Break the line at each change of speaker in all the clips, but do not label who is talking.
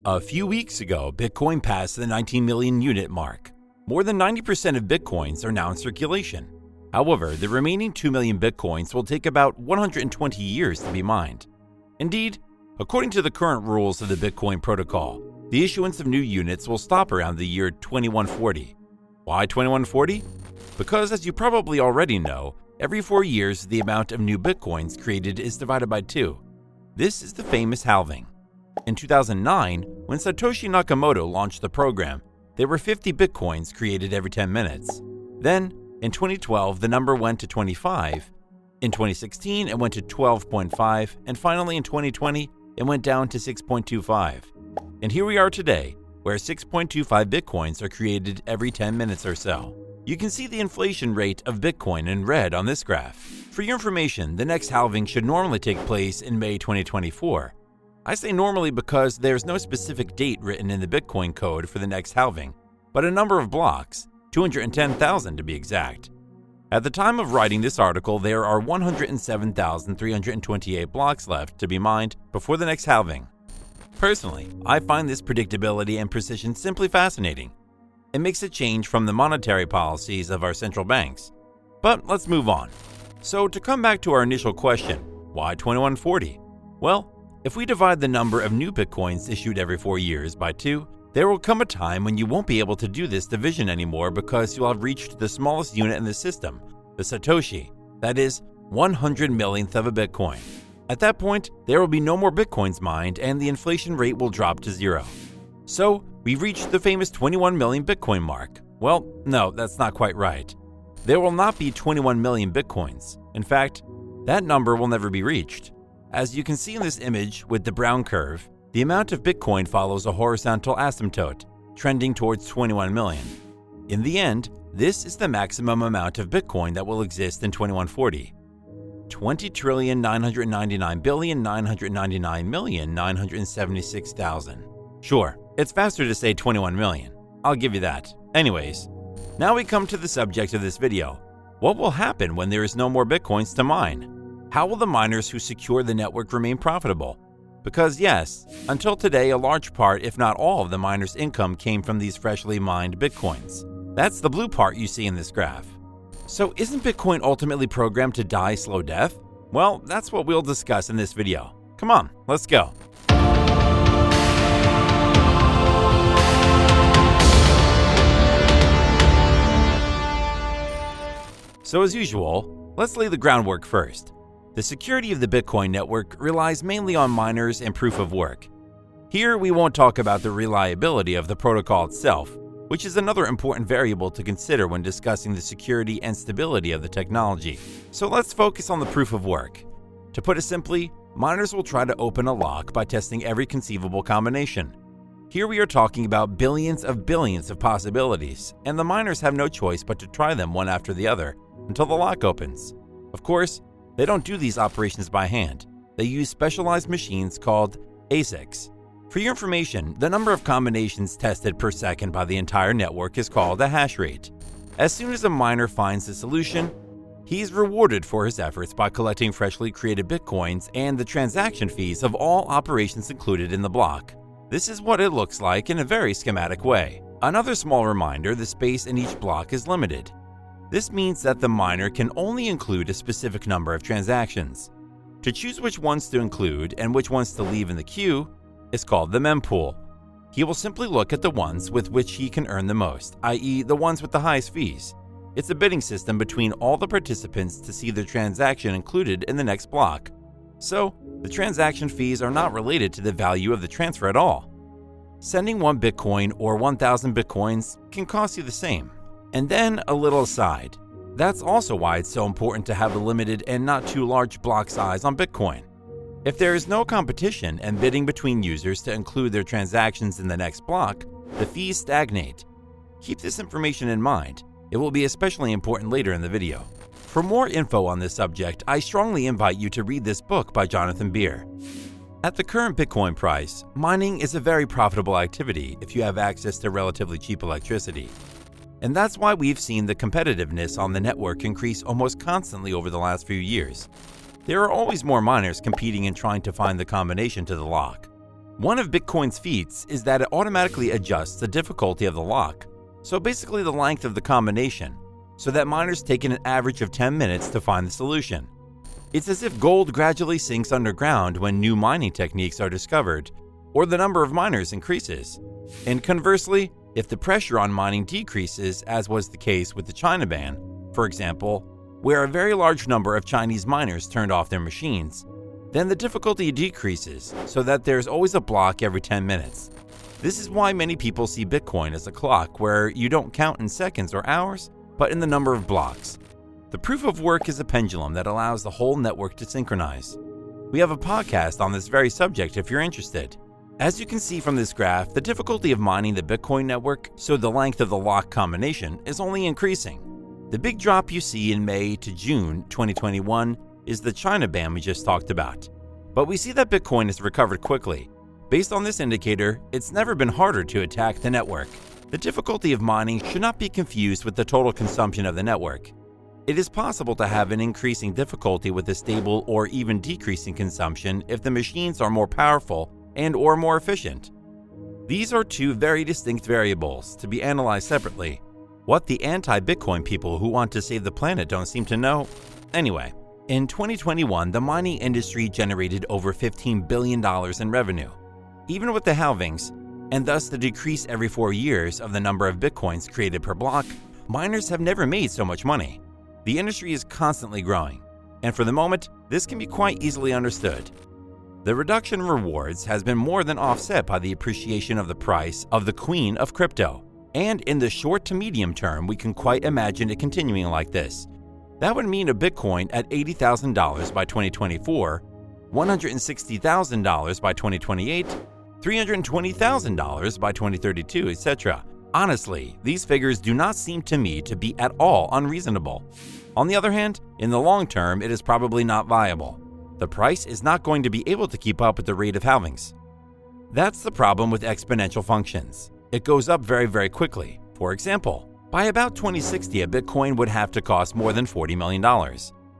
A few weeks ago, Bitcoin passed the 19 million unit mark. More than 90% of Bitcoins are now in circulation. However, the remaining 2 million Bitcoins will take about 120 years to be mined. Indeed, according to the current rules of the Bitcoin protocol, the issuance of new units will stop around the year 2140. Why 2140? Because, as you probably already know, every 4 years the amount of new Bitcoins created is divided by 2. This is the famous halving. In 2009, when Satoshi Nakamoto launched the program, there were 50 Bitcoins created every 10 minutes. Then, in 2012, the number went to 25. In 2016, it went to 12.5, and finally in 2020, it went down to 6.25. And here we are today, where 6.25 Bitcoins are created every 10 minutes or so. You can see the inflation rate of Bitcoin in red on this graph. For your information, the next halving should normally take place in May 2024. I say normally because there's no specific date written in the Bitcoin code for the next halving, but a number of blocks, 210,000 to be exact. At the time of writing this article, there are 107,328 blocks left to be mined before the next halving. Personally, I find this predictability and precision simply fascinating. It makes a change from the monetary policies of our central banks. But let's move on. So to come back to our initial question, why 2140? Well, if we divide the number of new Bitcoins issued every 4 years by 2, there will come a time when you won't be able to do this division anymore because you'll have reached the smallest unit in the system, the Satoshi, that is, 100 millionth of a Bitcoin. At that point, there will be no more Bitcoins mined and the inflation rate will drop to 0. So, we've reached the famous 21 million Bitcoin mark. Well, no, that's not quite right. There will not be 21 million Bitcoins. In fact, that number will never be reached. As you can see in this image with the brown curve, the amount of Bitcoin follows a horizontal asymptote, trending towards 21 million. In the end, this is the maximum amount of Bitcoin that will exist in 2140. 20,999,999,976,000. Sure, it's faster to say 21 million. I'll give you that. Anyways, now we come to the subject of this video. What will happen when there is no more Bitcoins to mine? How will the miners who secure the network remain profitable? Because yes, until today, a large part, if not all, of the miners' income came from these freshly mined Bitcoins. That's the blue part you see in this graph. So isn't Bitcoin ultimately programmed to die a slow death? Well, that's what we'll discuss in this video. Come on, let's go. So as usual, let's lay the groundwork first. The security of the Bitcoin network relies mainly on miners and proof of work. Here, we won't talk about the reliability of the protocol itself, which is another important variable to consider when discussing the security and stability of the technology. So let's focus on the proof of work. To put it simply, miners will try to open a lock by testing every conceivable combination. Here we are talking about billions of possibilities, and the miners have no choice but to try them one after the other until the lock opens. Of course, they don't do these operations by hand. They use specialized machines called ASICs. For your information, the number of combinations tested per second by the entire network is called a hash rate. As soon as a miner finds the solution, he's rewarded for his efforts by collecting freshly created Bitcoins and the transaction fees of all operations included in the block. This is what it looks like in a very schematic way. Another small reminder, the space in each block is limited. This means that the miner can only include a specific number of transactions. To choose which ones to include and which ones to leave in the queue is called the mempool. He will simply look at the ones with which he can earn the most, i.e. the ones with the highest fees. It's a bidding system between all the participants to see their transaction included in the next block. So, the transaction fees are not related to the value of the transfer at all. Sending 1 Bitcoin or 1,000 Bitcoins can cost you the same. And then a little aside. That's also why it's so important to have a limited and not too large block size on Bitcoin. If there is no competition and bidding between users to include their transactions in the next block, the fees stagnate. Keep this information in mind. It will be especially important later in the video. For more info on this subject, I strongly invite you to read this book by Jonathan Beer. At the current Bitcoin price, mining is a very profitable activity if you have access to relatively cheap electricity. And that's why we've seen the competitiveness on the network increase almost constantly over the last few years. There are always more miners competing and trying to find the combination to the lock. One of Bitcoin's feats is that it automatically adjusts the difficulty of the lock, so basically the length of the combination, so that miners take an average of 10 minutes to find the solution. It's as if gold gradually sinks underground when new mining techniques are discovered, or the number of miners increases. And conversely, if the pressure on mining decreases, as was the case with the China ban, for example, where a very large number of Chinese miners turned off their machines, then the difficulty decreases so that there's always a block every 10 minutes. This is why many people see Bitcoin as a clock where you don't count in seconds or hours, but in the number of blocks. The proof of work is a pendulum that allows the whole network to synchronize. We have a podcast on this very subject if you're interested. As you can see from this graph, the difficulty of mining the Bitcoin network, so the length of the lock combination, is only increasing. The big drop you see in May to June 2021 is the China ban we just talked about. But we see that Bitcoin has recovered quickly. Based on this indicator, it's never been harder to attack the network. The difficulty of mining should not be confused with the total consumption of the network. It is possible to have an increasing difficulty with a stable or even decreasing consumption if the machines are more powerful and/or more efficient. These are two very distinct variables to be analyzed separately. What the anti-Bitcoin people who want to save the planet don't seem to know. Anyway, in 2021, the mining industry generated over $15 billion in revenue. Even with the halvings, and thus the decrease every 4 years of the number of Bitcoins created per block, miners have never made so much money. The industry is constantly growing, and for the moment, this can be quite easily understood. The reduction in rewards has been more than offset by the appreciation of the price of the queen of crypto, and in the short to medium term, we can quite imagine it continuing like this. That would mean a Bitcoin at $80,000 by 2024, $160,000 by 2028, $320,000 by 2032, etc. Honestly, these figures do not seem to me to be at all unreasonable. On the other hand, in the long term, it is probably not viable. The price is not going to be able to keep up with the rate of halvings. That's the problem with exponential functions. It goes up very, very quickly. For example, by about 2060, a Bitcoin would have to cost more than $40 million.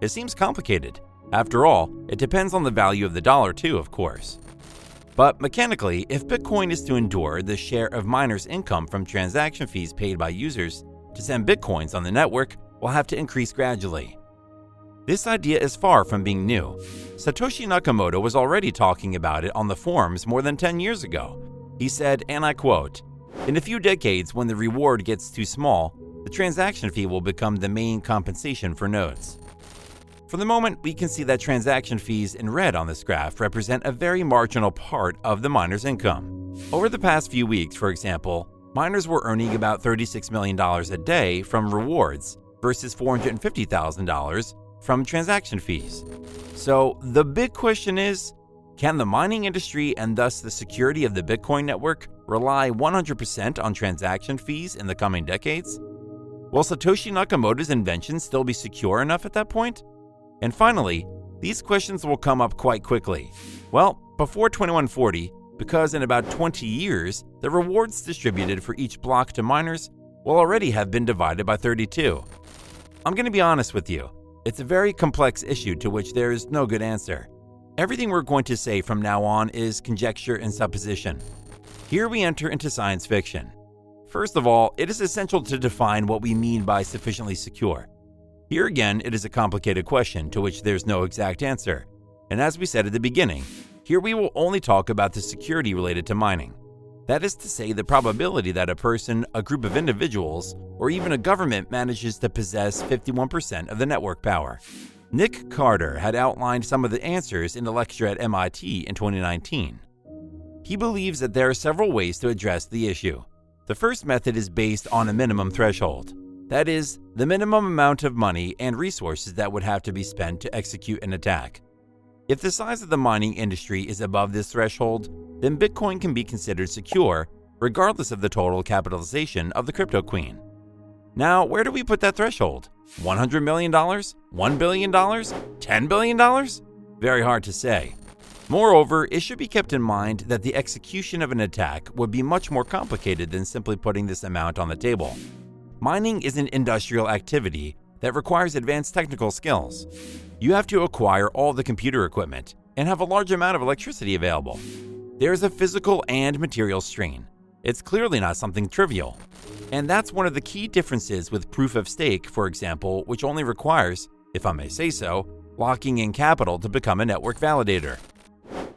It seems complicated. After all, it depends on the value of the dollar too, of course. But mechanically, if Bitcoin is to endure, the share of miners' income from transaction fees paid by users to send Bitcoins on the network will have to increase gradually. This idea is far from being new. Satoshi Nakamoto was already talking about it on the forums more than 10 years ago. He said, and I quote, "In a few decades, when the reward gets too small, the transaction fee will become the main compensation for nodes." For the moment, we can see that transaction fees in red on this graph represent a very marginal part of the miner's income. Over the past few weeks, for example, miners were earning about $36 million a day from rewards versus $450,000 from transaction fees. So the big question is, can the mining industry and thus the security of the Bitcoin network rely 100% on transaction fees in the coming decades? Will Satoshi Nakamoto's invention still be secure enough at that point? And finally, these questions will come up quite quickly. Well, before 2140, because in about 20 years, the rewards distributed for each block to miners will already have been divided by 32. I'm going to be honest with you. It's a very complex issue to which there is no good answer. Everything we're going to say from now on is conjecture and supposition. Here we enter into science fiction. First of all, it is essential to define what we mean by sufficiently secure. Here again, it is a complicated question to which there's no exact answer. And as we said at the beginning, here we will only talk about the security related to mining. That is to say, the probability that a person, a group of individuals, or even a government manages to possess 51% of the network power. Nick Carter had outlined some of the answers in a lecture at MIT in 2019. He believes that there are several ways to address the issue. The first method is based on a minimum threshold. That is, the minimum amount of money and resources that would have to be spent to execute an attack. If the size of the mining industry is above this threshold, then Bitcoin can be considered secure, regardless of the total capitalization of the crypto queen. Now, where do we put that threshold? $100 million? $1 billion? $10 billion? Very hard to say. Moreover, it should be kept in mind that the execution of an attack would be much more complicated than simply putting this amount on the table. Mining is an industrial activity that requires advanced technical skills. You have to acquire all the computer equipment and have a large amount of electricity available. There's a physical and material strain. It's clearly not something trivial. And that's one of the key differences with proof of stake, for example, which only requires, if I may say so, locking in capital to become a network validator.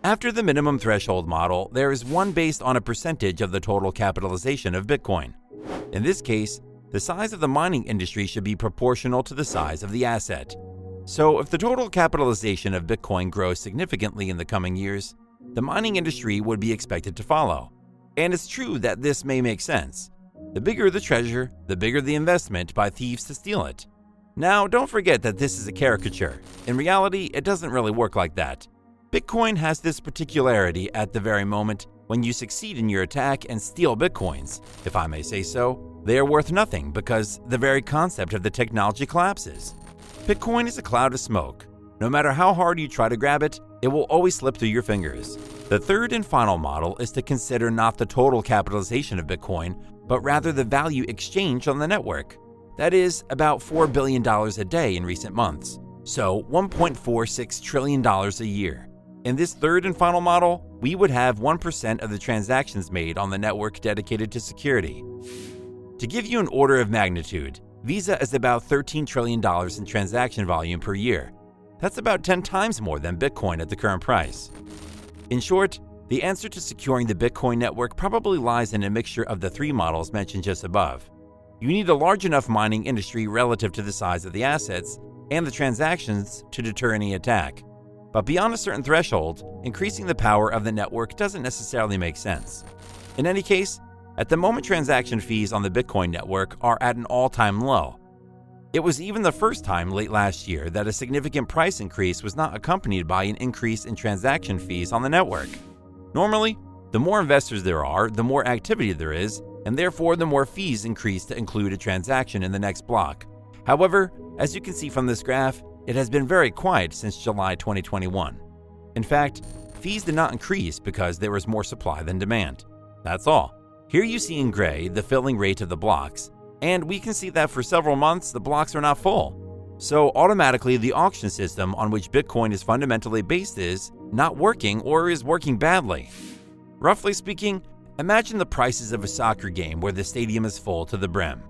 After the minimum threshold model, there is one based on a percentage of the total capitalization of Bitcoin. In this case, the size of the mining industry should be proportional to the size of the asset. So if the total capitalization of Bitcoin grows significantly in the coming years, the mining industry would be expected to follow. And it's true that this may make sense. The bigger the treasure, the bigger the investment by thieves to steal it. Now, don't forget that this is a caricature. In reality, it doesn't really work like that. Bitcoin has this particularity at the very moment when you succeed in your attack and steal Bitcoins, if I may say so, they are worth nothing because the very concept of the technology collapses. Bitcoin is a cloud of smoke. No matter how hard you try to grab it, it will always slip through your fingers. The third and final model is to consider not the total capitalization of Bitcoin, but rather the value exchanged on the network. That is about $4 billion a day in recent months, so $1.46 trillion a year. In this third and final model, we would have 1% of the transactions made on the network dedicated to security. To give you an order of magnitude, Visa is about $13 trillion in transaction volume per year. That's about 10 times more than Bitcoin at the current price. In short, the answer to securing the Bitcoin network probably lies in a mixture of the three models mentioned just above. You need a large enough mining industry relative to the size of the assets and the transactions to deter any attack. But beyond a certain threshold, increasing the power of the network doesn't necessarily make sense. In any case, at the moment, transaction fees on the Bitcoin network are at an all-time low. It was even the first time late last year that a significant price increase was not accompanied by an increase in transaction fees on the network. Normally, the more investors there are, the more activity there is, and therefore the more fees increase to include a transaction in the next block. However, as you can see from this graph, it has been very quiet since July 2021. In fact, fees did not increase because there was more supply than demand. That's all. Here you see in gray the filling rate of the blocks, and we can see that for several months the blocks are not full. So automatically the auction system on which Bitcoin is fundamentally based is not working or is working badly. Roughly speaking, imagine the prices of a soccer game where the stadium is full to the brim,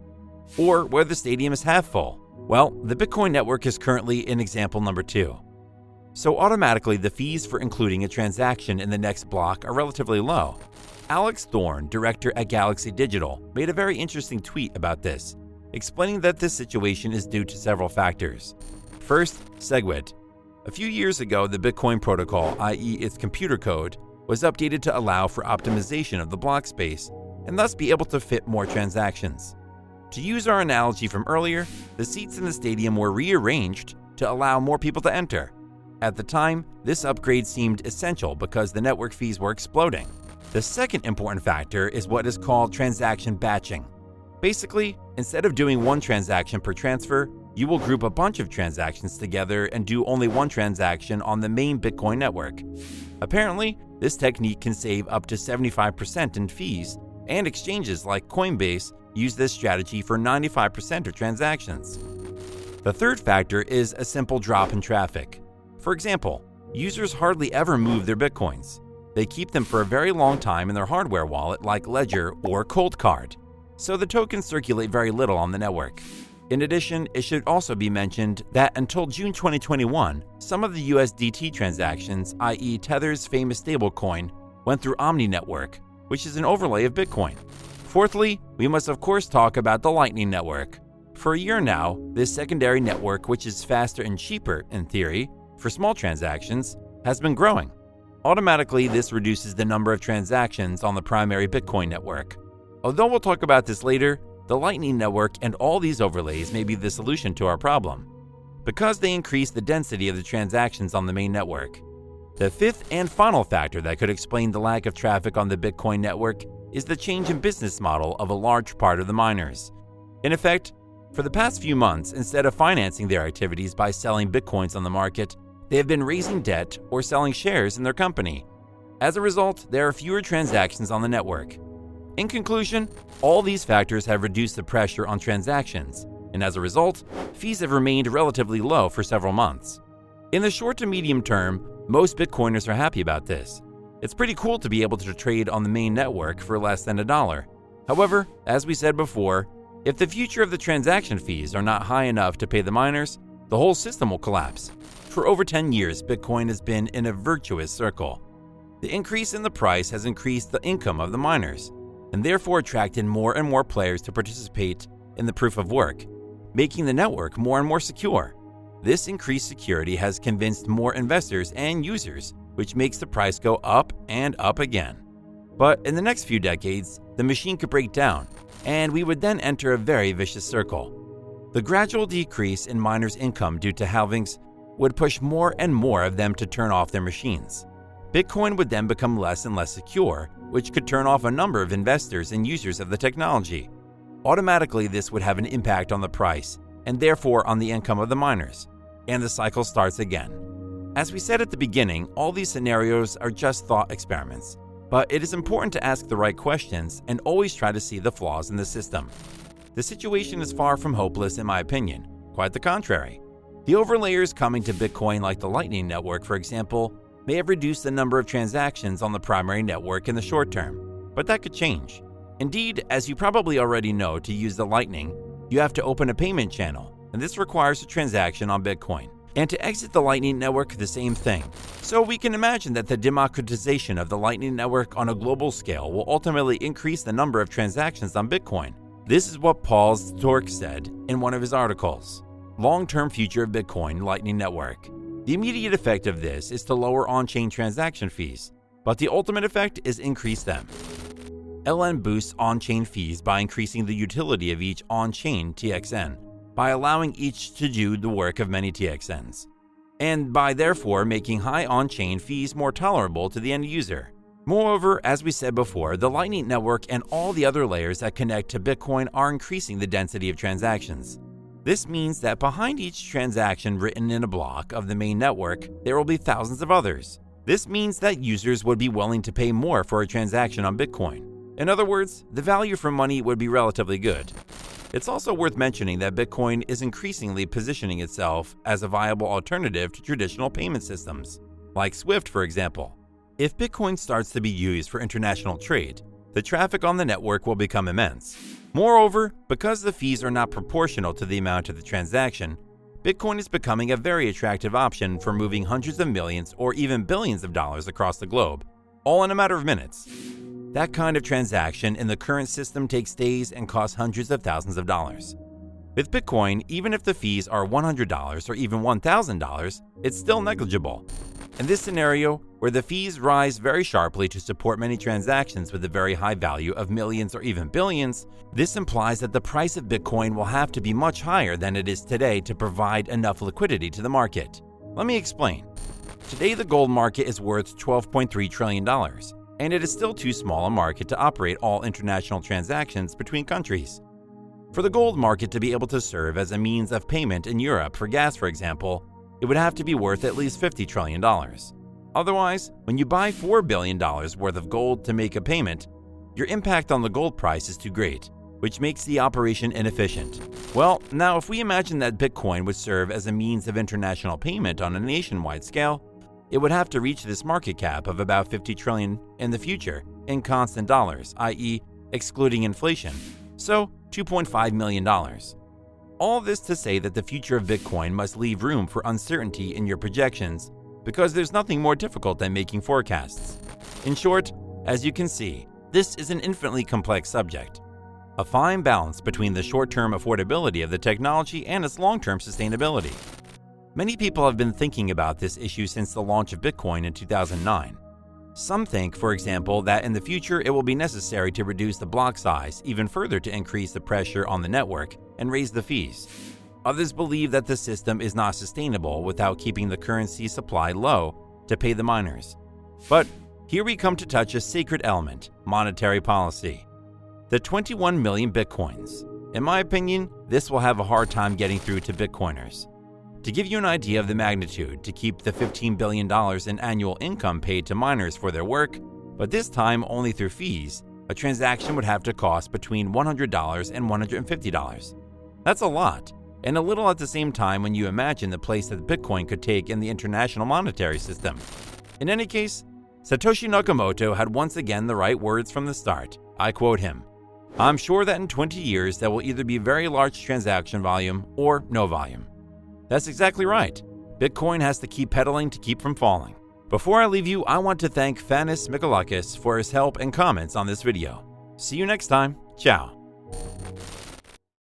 or where the stadium is half full. Well, the Bitcoin network is currently in example number 2. So automatically the fees for including a transaction in the next block are relatively low. Alex Thorne, director at Galaxy Digital, made a very interesting tweet about this, explaining that this situation is due to several factors. First, SegWit. A few years ago, the Bitcoin protocol, i.e. its computer code, was updated to allow for optimization of the block space and thus be able to fit more transactions. To use our analogy from earlier, the seats in the stadium were rearranged to allow more people to enter. At the time, this upgrade seemed essential because the network fees were exploding. The second important factor is what is called transaction batching. Basically, instead of doing one transaction per transfer, you will group a bunch of transactions together and do only one transaction on the main Bitcoin network. Apparently, this technique can save up to 75% in fees, and exchanges like Coinbase use this strategy for 95% of transactions. The third factor is a simple drop in traffic. For example, users hardly ever move their Bitcoins. They keep them for a very long time in their hardware wallet like Ledger or Cold Card, so the tokens circulate very little on the network. In addition, it should also be mentioned that until June 2021, some of the USDT transactions, i.e. Tether's famous stablecoin, went through Omni Network, which is an overlay of Bitcoin. Fourthly, we must of course talk about the Lightning Network. For a year now, this secondary network, which is faster and cheaper, in theory, for small transactions, has been growing. Automatically, this reduces the number of transactions on the primary Bitcoin network. Although we'll talk about this later, the Lightning Network and all these overlays may be the solution to our problem, because they increase the density of the transactions on the main network. The fifth and final factor that could explain the lack of traffic on the Bitcoin network is the change in business model of a large part of the miners. In effect, for the past few months, instead of financing their activities by selling Bitcoins on the market, they have been raising debt or selling shares in their company. As a result, there are fewer transactions on the network. In conclusion, all these factors have reduced the pressure on transactions, and as a result, fees have remained relatively low for several months. In the short to medium term, most Bitcoiners are happy about this. It's pretty cool to be able to trade on the main network for less than $1. However, as we said before, if the future of the transaction fees are not high enough to pay the miners, the whole system will collapse. For over 10 years, Bitcoin has been in a virtuous circle. The increase in the price has increased the income of the miners, and therefore attracted more and more players to participate in the proof of work, making the network more and more secure. This increased security has convinced more investors and users, which makes the price go up and up again. But in the next few decades, the machine could break down, and we would then enter a very vicious circle. The gradual decrease in miners' income due to halvings would push more and more of them to turn off their machines. Bitcoin would then become less and less secure, which could turn off a number of investors and users of the technology. Automatically, this would have an impact on the price, and therefore on the income of the miners, and the cycle starts again. As we said at the beginning, all these scenarios are just thought experiments, but it is important to ask the right questions and always try to see the flaws in the system. The situation is far from hopeless in my opinion, quite the contrary. The overlayers coming to Bitcoin like the Lightning Network, for example, may have reduced the number of transactions on the primary network in the short term, but that could change. Indeed, as you probably already know, to use the Lightning, you have to open a payment channel, and this requires a transaction on Bitcoin. And to exit the Lightning Network, the same thing. So we can imagine that the democratization of the Lightning Network on a global scale will ultimately increase the number of transactions on Bitcoin. This is what Paul Stork said in one of his articles. Long-term future of Bitcoin Lightning Network. The immediate effect of this is to lower on-chain transaction fees, but the ultimate effect is increase them. LN boosts on-chain fees by increasing the utility of each on-chain TXN, by allowing each to do the work of many TXNs, and by therefore making high on-chain fees more tolerable to the end user. Moreover, as we said before, the Lightning Network and all the other layers that connect to Bitcoin are increasing the density of transactions. This means that behind each transaction written in a block of the main network, there will be thousands of others. This means that users would be willing to pay more for a transaction on Bitcoin. In other words, the value for money would be relatively good. It's also worth mentioning that Bitcoin is increasingly positioning itself as a viable alternative to traditional payment systems, like SWIFT, for example. If Bitcoin starts to be used for international trade, the traffic on the network will become immense. Moreover, because the fees are not proportional to the amount of the transaction, Bitcoin is becoming a very attractive option for moving hundreds of millions or even billions of dollars across the globe, all in a matter of minutes. That kind of transaction in the current system takes days and costs hundreds of thousands of dollars. With Bitcoin, even if the fees are $100 or even $1,000, it's still negligible. In this scenario, where the fees rise very sharply to support many transactions with a very high value of millions or even billions, this implies that the price of Bitcoin will have to be much higher than it is today to provide enough liquidity to the market. Let me explain. Today, the gold market is worth $12.3 trillion, and it is still too small a market to operate all international transactions between countries. For the gold market to be able to serve as a means of payment in Europe for gas, for example, it would have to be worth at least $50 trillion. Otherwise, when you buy $4 billion worth of gold to make a payment, your impact on the gold price is too great, which makes the operation inefficient. Well, now if we imagine that Bitcoin would serve as a means of international payment on a nationwide scale, it would have to reach this market cap of about $50 trillion in the future in constant dollars, i.e., excluding inflation, so $2.5 million. All this to say that the future of Bitcoin must leave room for uncertainty in your projections because there's nothing more difficult than making forecasts. In short, as you can see, this is an infinitely complex subject. A fine balance between the short-term affordability of the technology and its long-term sustainability. Many people have been thinking about this issue since the launch of Bitcoin in 2009. Some think, for example, that in the future it will be necessary to reduce the block size even further to increase the pressure on the network and raise the fees. Others believe that the system is not sustainable without keeping the currency supply low to pay the miners. But here we come to touch a sacred element, monetary policy. The 21 million Bitcoins. In my opinion, this will have a hard time getting through to Bitcoiners. To give you an idea of the magnitude, to keep the $15 billion in annual income paid to miners for their work, but this time only through fees, a transaction would have to cost between $100 and $150. That's a lot, and a little at the same time when you imagine the place that Bitcoin could take in the international monetary system. In any case, Satoshi Nakamoto had once again the right words from the start. I quote him, "I'm sure that in 20 years there will either be very large transaction volume or no volume." That's exactly right. Bitcoin has to keep pedaling to keep from falling. Before I leave you, I want to thank Fanis Mikolakis for his help and comments on this video. See you next time. Ciao.